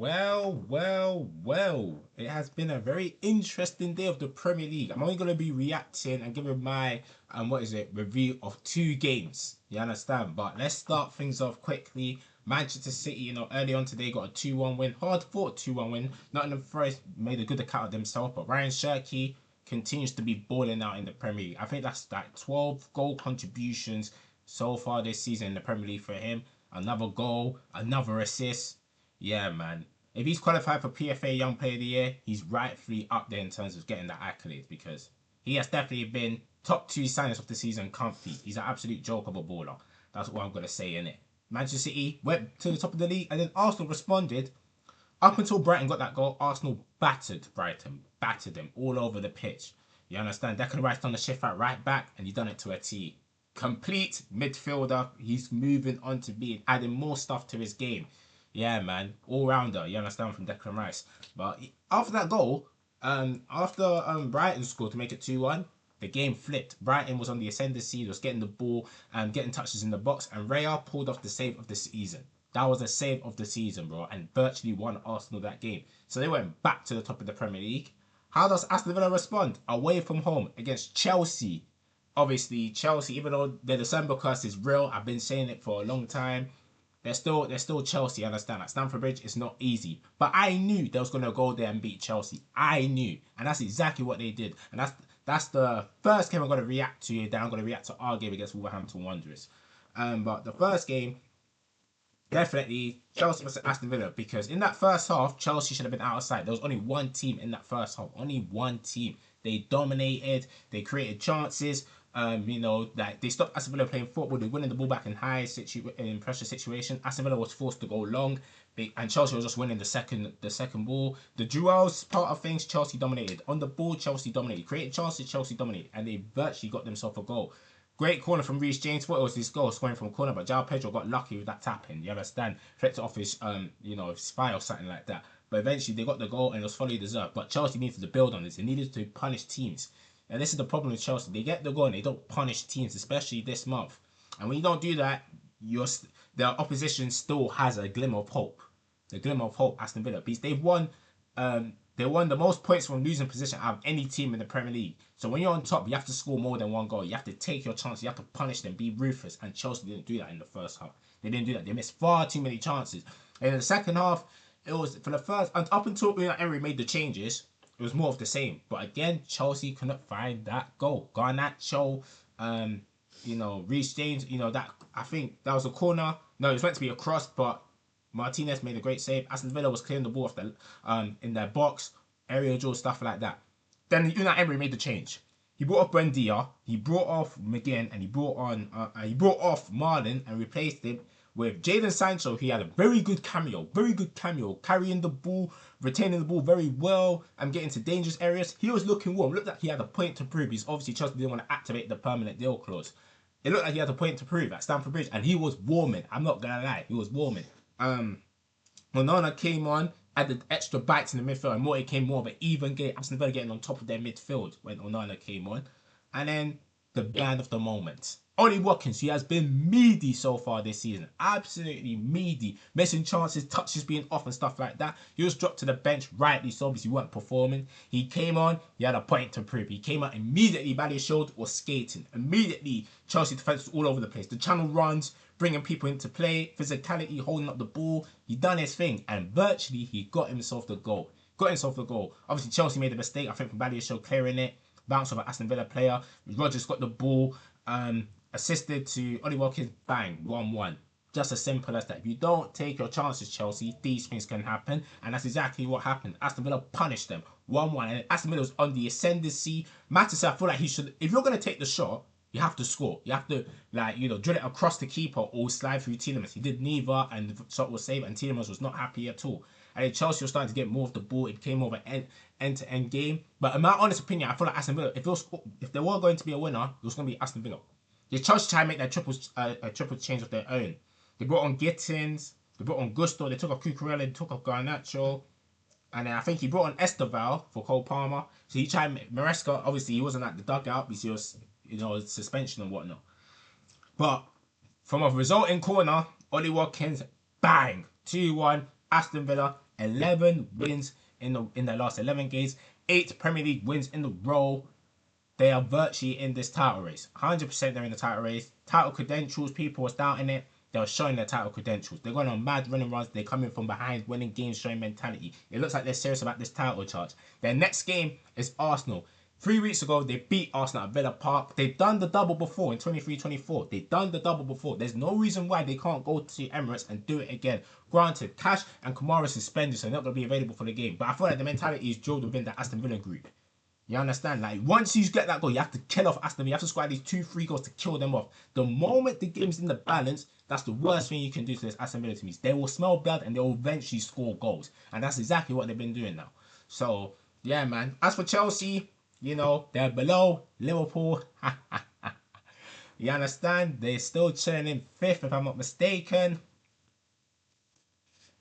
Well. It has been a very interesting day of the Premier League. I'm only going to be reacting and giving my, review of 2 games. You understand? But let's start things off quickly. Manchester City, early on today got a 2-1 win. Hard fought 2-1 win. Nottingham Forest made a good account of themselves, but Ryan Shirky continues to be balling out in the Premier League. I think that's like 12 goal contributions so far this season in the Premier League for him. Another goal, another assist. Yeah, man. If he's qualified for PFA Young Player of the Year, he's rightfully up there in terms of getting that accolade because he has definitely been top 2 signings of the season comfy. He's an absolute joke of a baller. That's what I'm going to say, innit? Manchester City went to the top of the league and then Arsenal responded. Up until Brighton got that goal, Arsenal battered Brighton. Battered them all over the pitch. You understand? Declan Rice done the shift at right back and he done it to a T. Complete midfielder. He's moving on to being adding more stuff to his game. Yeah, man, all rounder. You understand, from Declan Rice. But after that goal, after Brighton scored to make it 2-1, the game flipped. Brighton was on the ascendancy, was getting the ball and getting touches in the box, and Raya pulled off the save of the season. That was a save of the season, bro, and virtually won Arsenal that game. So they went back to the top of the Premier League. How does Aston Villa respond? Away from home against Chelsea. Obviously, Chelsea, even though the December curse is real, I've been saying it for a long time. They're still Chelsea, I understand. At Stamford Bridge, it's not easy. But I knew they was going to go there and beat Chelsea. I knew. And that's exactly what they did. And that's the first game I'm going to react to. Then I'm going to react to our game against Wolverhampton Wanderers. But the first game, definitely Chelsea versus Aston Villa. Because in that first half, Chelsea should have been out of sight. There was only one team in that first half. Only one team. They dominated. They created chances. Like they stopped Aston Villa playing football. They're winning the ball back in in pressure situation. Aston Villa was forced to go long, and Chelsea was just winning the second ball. The duels part of things, Chelsea dominated. On the ball, Chelsea dominated. Created chances, Chelsea dominated, and they virtually got themselves a goal. Great corner from Reece James. Thought it was his goal, scoring from a corner, but João Pedro got lucky with that tapping. You understand? Flipped it off his spy or something like that. But eventually they got the goal and it was fully deserved. But Chelsea needed to build on this. They needed to punish teams. And this is the problem with Chelsea. They get the goal and they don't punish teams, especially this month. And when you don't do that, the opposition still has a glimmer of hope. The glimmer of hope, Aston Villa. Because they won the most points from losing position out of any team in the Premier League. So when you're on top, you have to score more than one goal. You have to take your chances. You have to punish them, be ruthless. And Chelsea didn't do that in the first half. They didn't do that. They missed far too many chances. And in the second half, it was for the first, and up until Emery made the changes, it was more of the same. But again, Chelsea couldn't find that goal. Garnacho, Reece James, that I think that was a corner. No, it was meant to be a cross, but Martinez made a great save. Aston Villa was clearing the ball off in their box, aerial duel, stuff like that. Then Unai Emery made the change. He brought off Buendia, he brought off McGinn, and he brought off Marlon and replaced him with Jadon Sancho. He had a very good cameo, carrying the ball, retaining the ball very well, and getting to dangerous areas. He was looking warm. Looked like he had a point to prove. Because obviously Chelsea didn't want to activate the permanent deal clause. It looked like he had a point to prove at Stamford Bridge, and he was warming. I'm not gonna lie, he was warming. Onana came on, added extra bites in the midfield, and it came more of an even game. Aston Villa getting on top of their midfield when Onana came on. And then the band of the moment, Ollie Watkins. He has been meaty so far this season. Absolutely meaty. Missing chances, touches being off and stuff like that. He was dropped to the bench, rightly so, because he weren't performing. He came on, he had a point to prove. He came out immediately, Badiashile was skating. Immediately, Chelsea defence was all over the place. The channel runs, bringing people into play, physicality, holding up the ball. He done his thing, and virtually he got himself the goal. Obviously, Chelsea made a mistake, I think, from Badiashile clearing it. Bounce off an Aston Villa player. Rodgers got the ball, assisted to Ollie Watkins, bang, 1-1. Just as simple as that. If you don't take your chances, Chelsea, these things can happen. And that's exactly what happened. Aston Villa punished them, 1-1. And Aston Villa was on the ascendancy. Mattis, I feel like he should, if you're going to take the shot, you have to score. You have to, drill it across the keeper or slide through Tielemans. He did neither, and the shot was saved, and Tielemans was not happy at all. And then Chelsea was starting to get more of the ball. It became more of an end-to-end game. But in my honest opinion, I feel like Aston Villa, if there were going to be a winner, it was going to be Aston Villa. The Chelsea tried to make their triple change of their own. They brought on Gittins, they brought on Gusto, they took off Cucurella, they took off Garnacho, and then I think he brought on Esteval for Cole Palmer. So he tried Maresca. Obviously, he wasn't at the dugout because he was, suspension and whatnot. But from a resulting corner, Ollie Watkins, bang, 2-1, Aston Villa, 11 wins in their last 11 games, 8 Premier League wins in a row. They are virtually in this title race. 100% they're in the title race. Title credentials, people was doubting it. They were showing their title credentials. They're going on mad running runs. They're coming from behind, winning games, showing mentality. It looks like they're serious about this title charge. Their next game is Arsenal. 3 weeks ago, they beat Arsenal at Villa Park. They've done the double before in 23-24. They've done the double before. There's no reason why they can't go to Emirates and do it again. Granted, Cash and Kamara suspended, so they're not going to be available for the game. But I feel like the mentality is drilled within the Aston Villa group. You understand? Like, once you get that goal, you have to kill off Aston. You have to score at least 2-3 goals to kill them off. The moment the game's in the balance, that's the worst thing you can do to this Aston Villa team. They will smell blood and they will eventually score goals. And that's exactly what they've been doing now. So, yeah, man. As for Chelsea, you know, they're below Liverpool. You understand? They're still chilling in 5th, if I'm not mistaken.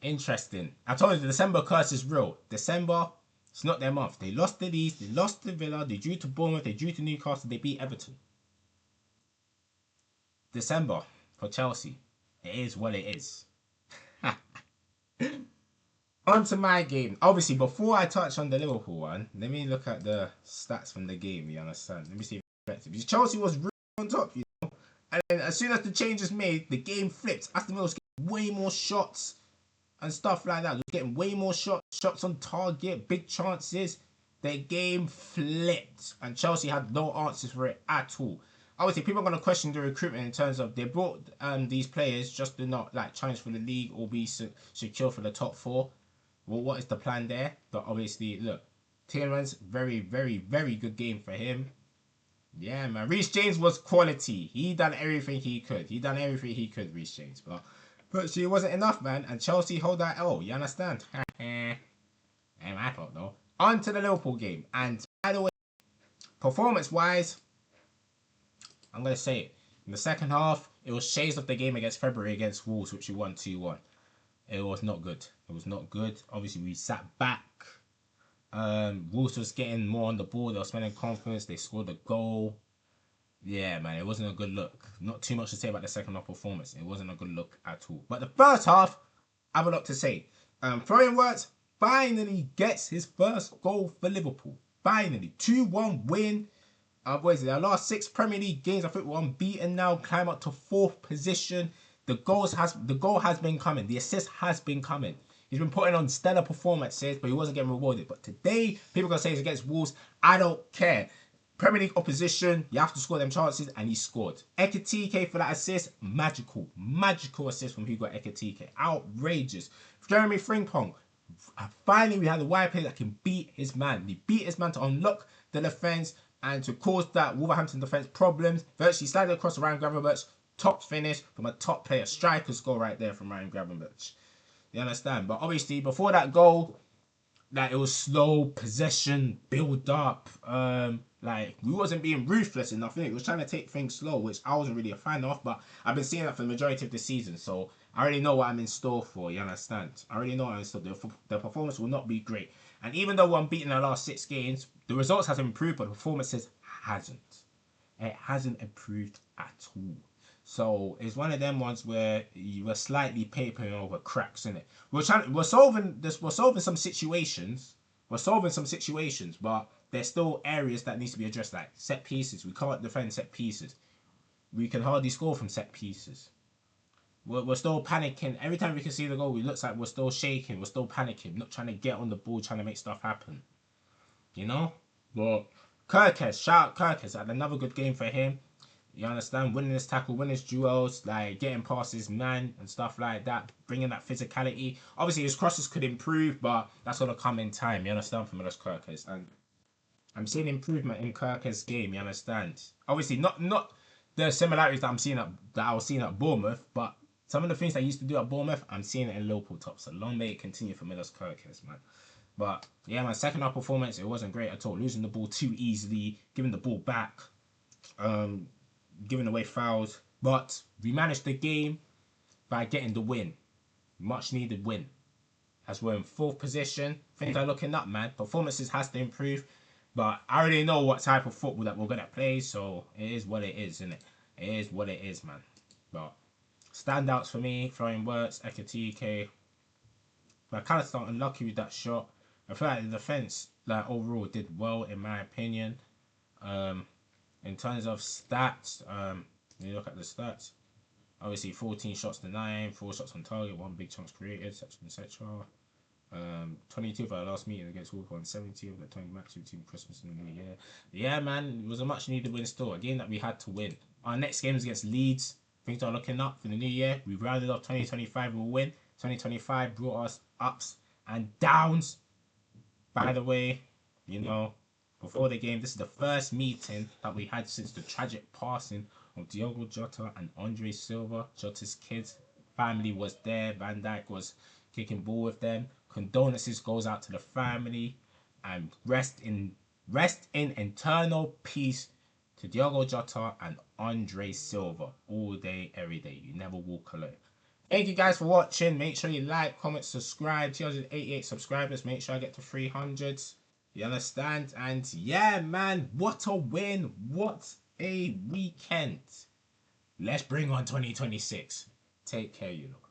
Interesting. I told you the December curse is real. December, it's not their month. They lost to Leeds, they lost to Villa, they drew to Bournemouth, they drew to Newcastle, they beat Everton. December for Chelsea. It is what it is. On to my game. Obviously, before I touch on the Liverpool one, let me look at the stats from the game, you understand? Let me see if it's effective. Because Chelsea was really on top, you know? And then as soon as the change was made, the game flipped. Aston Villa was getting way more shots and stuff like that. They're getting way more shots on target, big chances. Their game flipped, and Chelsea had no answers for it at all. Obviously, people are going to question the recruitment in terms of they brought these players just to not like challenge for the league or be secure for the top 4. Well, what is the plan there? But obviously, look, Tielemans, very, very, very good game for him. Yeah, man. Reece James was quality. He done everything he could. Reece James. But it wasn't enough, man. And Chelsea hold that L. You understand? Ain't my fault, though. On to the Liverpool game. And by the way, performance-wise, I'm going to say it. In the second half, it was shades of the game against February against Wolves, which we won 2-1. It was not good. It was not good. Obviously, we sat back. Wolves was getting more on the ball. They were spending confidence. They scored a goal. Yeah, man, it wasn't a good look. Not too much to say about the second half performance. It wasn't a good look at all. But the first half, I have a lot to say. WIRTZ finally gets his first goal for Liverpool. Finally. 2-1 win. What is it? Our last 6 Premier League games, I think we're unbeaten now. Climb up to 4th position. The goal has been coming. The assist has been coming. He's been putting on stellar performances, but he wasn't getting rewarded. But today, people are going to say it's against Wolves. I don't care. Premier League opposition, you have to score them chances, and he scored. Ekitike for that assist, magical. Magical assist from Hugo Ekitike. Outrageous. Jeremy Frimpong, finally we had a wide player that can beat his man. He beat his man to unlock the defence and to cause that Wolverhampton defence problems. Virtually slided across Ryan Gravenberch. Top finish from a top player. Striker's goal right there from Ryan Gravenberch. You understand? But obviously, before that goal, like, it was slow possession, build up. Like, we wasn't being ruthless enough. It was trying to take things slow, which I wasn't really a fan of. But I've been seeing that for the majority of the season, so I already know what I'm in store for. You understand? I already know what I'm in store. The performance will not be great. And even though we're unbeaten in the last 6 games, the results has improved, but the performances hasn't. It hasn't improved at all. So it's one of them ones where you were slightly papering over cracks in it. We're solving some situations. But there's still areas that needs to be addressed, like set pieces. We can't defend set pieces. We can hardly score from set pieces. We're still panicking. Every time we can see the goal, it looks like we're still shaking. We're still panicking. Not trying to get on the ball, trying to make stuff happen. You know? But Kirkes, shout out Kirkes. Had another good game for him. You understand? Winning his tackle, winning his duels, like getting past his man and stuff like that. Bringing that physicality. Obviously, his crosses could improve, but that's going to come in time. You understand? From those Kirkes. And I'm seeing improvement in Kirkes' game. You understand? Obviously, not the similarities that I was seeing at Bournemouth, but some of the things I used to do at Bournemouth, I'm seeing it in Liverpool top. So long may it continue for Milos Kirkes, man. But yeah, man, second half performance, it wasn't great at all. Losing the ball too easily, giving the ball back, giving away fouls. But we managed the game by getting the win. Much needed win. As we're in 4th position, things are looking up, man. Performances has to improve. But I already know what type of football that we're going to play, so it is what it is, isn't it? It is what it is, man. But standouts for me, WIRTZ, Ekitike, But kind of started unlucky with that shot. I feel like the defense, like overall, did well in my opinion. In terms of stats, when you look at the stats, obviously 14 shots to 9, 4 shots on target, 1 big chance created, etc. 22 for our last meeting against Wolverhampton, 70 of the 20 matches between Christmas and the New Year. Yeah, man, it was a much needed win still. A game that we had to win. Our next game is against Leeds. Things are looking up for the new year. We rounded up 2025 with a win. 2025 brought us ups and downs. By the way, you know, before the game, this is the first meeting that we had since the tragic passing of Diogo Jota and Andre Silva. Jota's kids family was there. Van Dijk was kicking ball with them. Condolences goes out to the family, and rest in eternal peace to Diogo Jota and Andre Silva. All day, every day. You never walk alone. Thank you guys for watching. Make sure you like, comment, subscribe. 288 subscribers. Make sure I get to 300. You understand? And yeah, man, what a win. What a weekend. Let's bring on 2026. Take care, you lot.